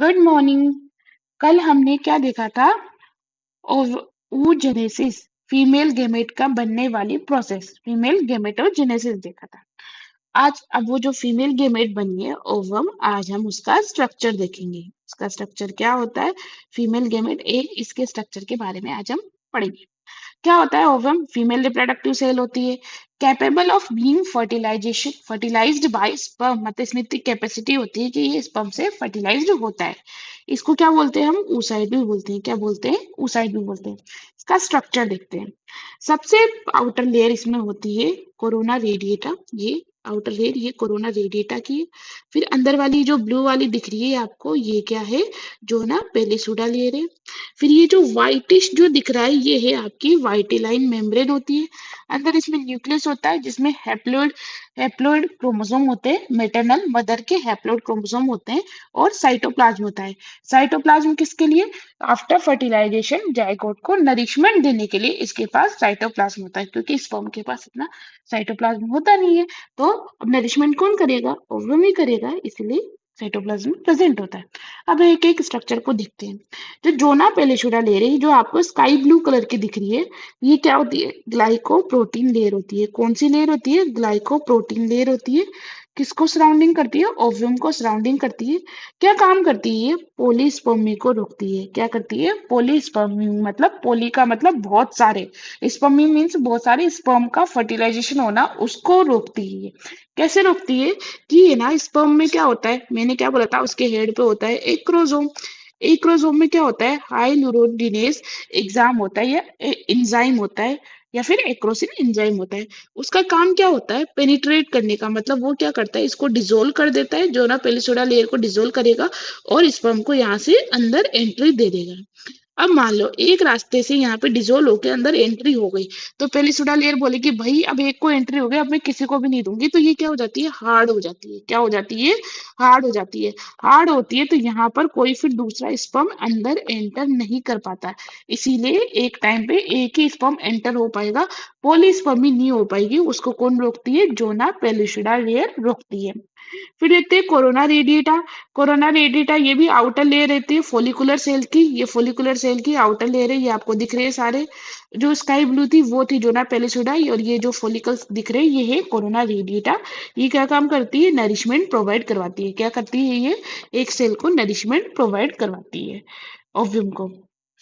Good morning. कल हमने क्या देखा था? oogenesis, फीमेल गेमेट का बनने वाली प्रोसेस, फीमेल गेमेटोजेनेसिस देखा था। आज अब वो जो फीमेल गेमेट बनी है ओवम, आज हम उसका स्ट्रक्चर देखेंगे। उसका स्ट्रक्चर क्या होता है, फीमेल गेमेट एक इसके स्ट्रक्चर के बारे में आज हम पढ़ेंगे। क्या होता है ओवम? फीमेल रिप्रोडक्टिव सेल होती है, capable of being fertilization, fertilized by sperm, मतलब इसमें इतनी कैपेसिटी होती है कि ये स्पर्म से फर्टिलाइज्ड होता है। इसको क्या बोलते हैं? हम oocyte भी बोलते हैं। क्या बोलते हैं? oocyte भी बोलते हैं। इसका स्ट्रक्चर देखते हैं। सबसे आउटर लेयर इसमें होती है कोरोना रेडिएटा, ये आउटर लेयर ये कोरोना रेडिएटा की है। फिर अंदर वाली जो ब्लू वाली दिख रही है आपको, ये क्या है? जो ना पेलिसुडा लेयर है। फिर ये जो व्हाइटिश जो दिख रहा है, ये है आपकी वाइटिलाइन मेम्ब्रेन होती है। अंदर इसमें न्यूक्लियस होता है जिसमें हैप्लोइड हैप्लोइड क्रोमोसोम होते हैं, मेटरनल मदर के हैप्लोइड क्रोमोसोम होते हैं। और साइटोप्लाज्म होता है। साइटोप्लाज्म किसके लिए? आफ्टर फर्टिलाइजेशन जायगोट को नरिशमेंट देने के लिए इसके पास साइटोप्लाज्म होता है, क्योंकि स्पर्म के पास इतना साइटोप्लाज्म होता नहीं है। तो नरिशमेंट कौन करेगा? ओवम ही करेगा, इसलिए साइटोप्लाज्म प्रेजेंट होता है। अब एक एक स्ट्रक्चर को देखते हैं। जो जोना पेलिशुडा लेयर है, जो आपको स्काई ब्लू कलर की दिख रही है, ये क्या होती है? ग्लाइकोप्रोटीन लेयर होती है। कौन सी लेयर होती है? ग्लाइकोप्रोटीन लेयर होती है। किसको सराउंडिंग करती है? ओव्यूम को सराउंडिंग करती है। क्या काम करती है ये? पोलीस्पर्मी को रोकती है। क्या करती है? पोलीस्पर्मी, मतलब पोली का मतलब बहुत सारे, स्पर्मी मीन्स बहुत सारे स्पर्म का फर्टिलाइजेशन होना, उसको रोकती है ये। कैसे रोकती है? कि ये ना स्पर्म में क्या होता है, मैंने क्या बोला था, उसके हेड पे होता है एक क्रोमोसोम। एक क्रोमोसोम में क्या होता है? हाइल्यूरोडिनेज एग्जाम होता है या एंजाइम होता है, या फिर एक्रोसिन एंजाइम होता है। उसका काम क्या होता है? पेनिट्रेट करने का, मतलब वो क्या करता है? इसको डिसोल्व कर देता है, जो ना पेलिसोडा लेयर को डिसोल्व करेगा और स्पर्म को यहाँ से अंदर एंट्री दे देगा। अब मान लो एक रास्ते से यहाँ पे डिजोल्व होके अंदर एंट्री हो गई, तो पहली सुडा लेयर बोलेगी भाई अब एक को एंट्री हो गई, अब मैं किसी को भी नहीं दूंगी। तो ये क्या हो जाती है? हार्ड हो जाती है। क्या हो जाती है? हार्ड हो जाती है। हार्ड होती है तो यहाँ पर कोई फिर दूसरा स्पर्म अंदर एंटर नहीं कर पाता। इसीलिए एक टाइम पे एक ही स्पर्म एंटर हो पाएगा, पॉलीस्पर्मी नहीं हो पाएगी। उसको कौन रोकती है? जोना पेलिसुडा लेयर रोकती है। फिर देखते हैं कोरोना रेडिएटा। कोरोना रेडिएटा ये भी आउटर लेयर रहती है फोलिकुलर सेल की। ये फोलिकुलर सेल की आउटर लेयर है, ये आपको दिख रहे हैं सारे। जो स्काई ब्लू थी वो थी जोना पेलिसुडा, और ये जो फोलिकल्स दिख रहे हैं ये है कोरोना रेडिएटा। ये क्या काम करती है? नरिशमेंट प्रोवाइड करवाती है। क्या करती है ये? एक सेल को नरिशमेंट प्रोवाइड करवाती है, ओव्यूम को।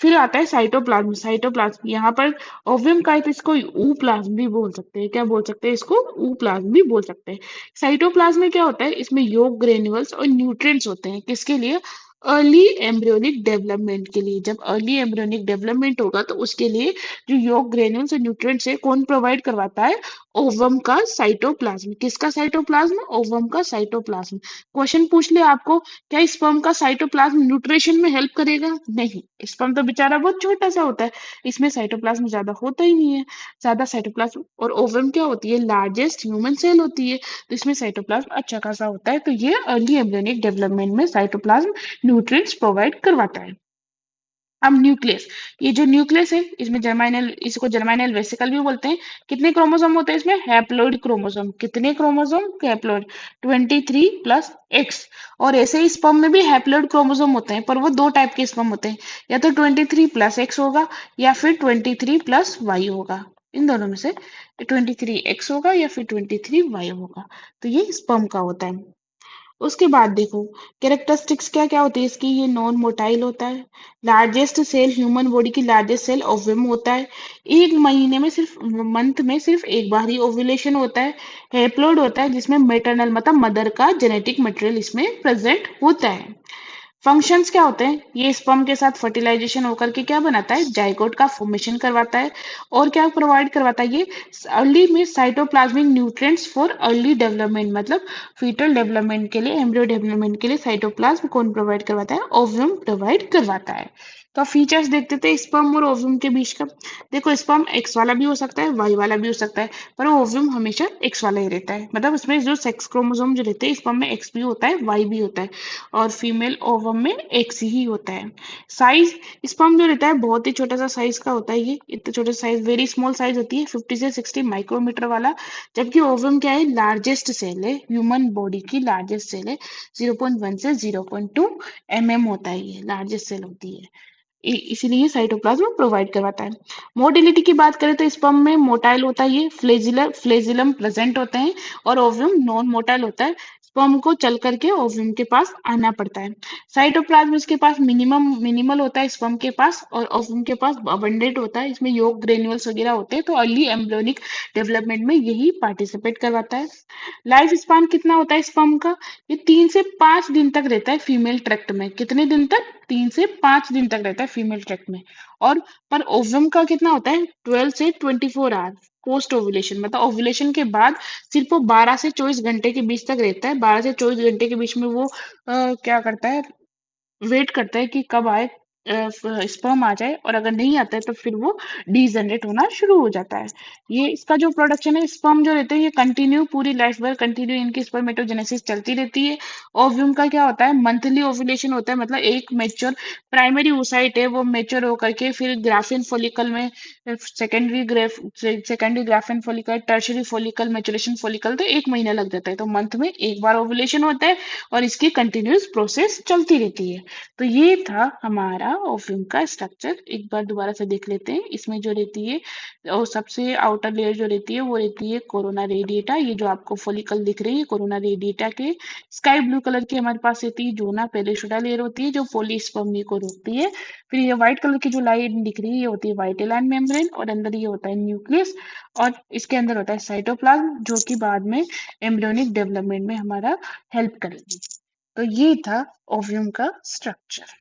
फिर आता है साइटोप्लाज्म। साइटोप्लाज्म यहाँ पर ओव्यूम का है तो इसको ऊ प्लाज्म भी बोल सकते हैं। क्या बोल सकते हैं? इसको ऊ प्लाज्म भी बोल सकते हैं। साइटोप्लाज्म में क्या होता है? इसमें योग ग्रेन्यूल्स और न्यूट्रिएंट्स होते हैं। किसके लिए? अर्ली एम्ब्रियोनिक डेवलपमेंट के लिए। जब अर्ली एम्ब्रियोनिक डेवलपमेंट होगा तो उसके लिए जो योग ग्रेन्यूल्स और न्यूट्रिएंट्स है कौन प्रोवाइड करवाता है? ओवम का साइटोप्लाज्म। किसका साइटोप्लाज्म? ओवम का साइटोप्लाज्म। क्वेश्चन पूछ ले आपको, क्या स्पर्म का साइटोप्लाज्म न्यूट्रिशन में हेल्प करेगा? नहीं, स्पर्म तो बेचारा बहुत छोटा सा होता है, इसमें साइटोप्लाज्म ज्यादा होता ही नहीं है। ज्यादा साइटोप्लाज्म, और ओवम क्या होती है? लार्जेस्ट ह्यूमन सेल होती है, तो इसमें साइटोप्लाज्म अच्छा खासा होता है। तो ये अर्ली एम्ब्रियोनिक डेवलपमेंट में साइटोप्लाज्म न्यूट्रिएंट्स प्रोवाइड करवाता है। अब न्यूक्लियस, ये जो न्यूक्लियस है इसमें जर्माइनल, इसको जर्माइनल वेसिकल भी बोलते हैं। कितने क्रोमोसोम होते हैं इसमें? Haploid chromosome. कितने क्रोमोसोम? Haploid 23 plus x. और ऐसे ही स्पर्म में भी हैप्लोइड क्रोमोसोम होते हैं, पर वो दो टाइप के स्पर्म होते हैं, या तो 23 प्लस एक्स होगा या फिर 23 प्लस वाई होगा। इन दोनों में से 23 एक्स होगा या फिर 23 वाई होगा। तो ये स्पर्म का होता है। उसके बाद देखो कैरेक्टरिस्टिक्स क्या क्या होती है इसकी। ये नॉन मोटाइल होता है। लार्जेस्ट सेल, ह्यूमन बॉडी की लार्जेस्ट सेल ओवम होता है। एक महीने में सिर्फ, मंथ में सिर्फ एक बार ही ओव्यूलेशन होता है। हैप्लोइड होता है जिसमें मेटरनल मतलब मदर का जेनेटिक मटेरियल इसमें प्रेजेंट होता है। फंक्शंस क्या होते हैं? ये स्पर्म के साथ फर्टिलाइजेशन होकर के क्या बनाता है? जाइगोट का फॉर्मेशन करवाता है। और क्या प्रोवाइड करवाता है ये? अर्ली में cytoplasmic nutrients for early development, मतलब फीटल डेवलपमेंट के लिए, एम्ब्रियो डेवलपमेंट के लिए साइटोप्लाज्म कौन प्रोवाइड करवाता है? ओव्यूम प्रोवाइड करवाता है। तो फीचर्स देखते थे स्पर्म और ओव्यूम के बीच का। देखो स्पर्म एक्स वाला भी हो सकता है, वाई वाला भी हो सकता है, पर ओव्यूम हमेशा एक्स वाला ही रहता है। मतलब उसमें जो सेक्स क्रोमोसोम जो रहते हैं स्पर्म में, एक्स भी होता है वाई भी होता है। और फीमेल ओवम में एक ही होता है। साइज, स्पर्म जो रहता है बहुत ही छोटा सा साइज का होता है, ये इतना छोटा साइज, वेरी स्मॉल साइज होती है, 50 से 60 माइक्रोमीटर वाला। जबकि ओवम क्या है, लार्जेस्ट सेल है, ह्यूमन बॉडी की लार्जेस्ट सेल है, 0.1 से 0.2 mm होता है, ये लार्जेस्ट सेल होती है। इसीलिए साइटोप्लाज्म प्रोवाइड करवाता है। मोटिलिटी की बात करें तो स्पर्म में मोटाइल होता है, ये फ्लेजिलम प्रेजेंट होते हैं, और ओव्यूम नॉन मोटाइल होता है, स्पर्म को चल करके ओव्यूम के पास आना पड़ता है। साइटोप्लाज्म इसके पास मिनिमल होता है स्पर्म के पास, और ओव्यूम के पास अबंडेंट होता है, इसमें योग ग्रेन्यूल्स वगैरह होते हैं, तो अर्ली एम्ब्रियोनिक डेवलपमेंट में यही पार्टिसिपेट करवाता है। लाइफ स्पान कितना होता है स्पर्म का, ये 3 से 5 दिन तक रहता है फीमेल ट्रैक्ट में। कितने दिन तक, 3 से 5 दिन तक रहता है फीमेल ट्रैक्ट में। और पर ओवम का कितना होता है, 12 से 24 आवर पोस्ट ओव्यूलेशन, मतलब ओव्यूलेशन के बाद सिर्फ वो 12 से 24 घंटे के बीच तक रहता है। 12 से 24 घंटे के बीच में वो क्या करता है, वेट करता है कि कब आए, स्पर्म आ जाए, और अगर नहीं आता है तो फिर वो डीजनरेट होना शुरू हो जाता है। ये इसका जो प्रोडक्शन है, स्पर्म जो रहते हैं ये कंटिन्यू पूरी लाइफ भर कंटिन्यू इनकी स्पर्मेटोजेनेसिस चलती रहती है। ओव्यूम का क्या होता है, मंथली ओव्यूलेशन होता है, मतलब एक मेच्योर प्राइमरी oocyte है, वो मेच्योर होकर के फिर ग्राफिन फॉलिकल में, secondary graphene follicle, tertiary follicle, maturation follicle, तो 1 महीना लग जाता है। तो मंथ में एक बार ओव्यूलेशन होता है, और इसकी कंटिन्यूस प्रोसेस चलती रहती है। तो ये था हमारा ओव्यूम का स्ट्रक्चर। एक बार दोबारा से देख लेते हैं। इसमें जो रहती है, और सबसे आउटर लेयर जो रहती है वो रहती है कोरोना रेडिएटा। ये जो आपको फॉलिकल दिख रही है कोरोना रेडिएटा के, स्काई ब्लू कलर की हमारे पास रहती है जोना पेरिशोडा लेयर होती है, जो पोलिस्पर्मी को रोकती है। फिर ये व्हाइट कलर की जो लाइन दिख रही है ये होती है वाइटेलाइन मेम्ब्रेन, और अंदर ये होता है न्यूक्लियस, और इसके अंदर होता है साइटोप्लाज्म, जो कि बाद में एम्ब्रियोनिक डेवलपमेंट में हमारा हेल्प करेगी। तो ये था ओव्यूम का स्ट्रक्चर।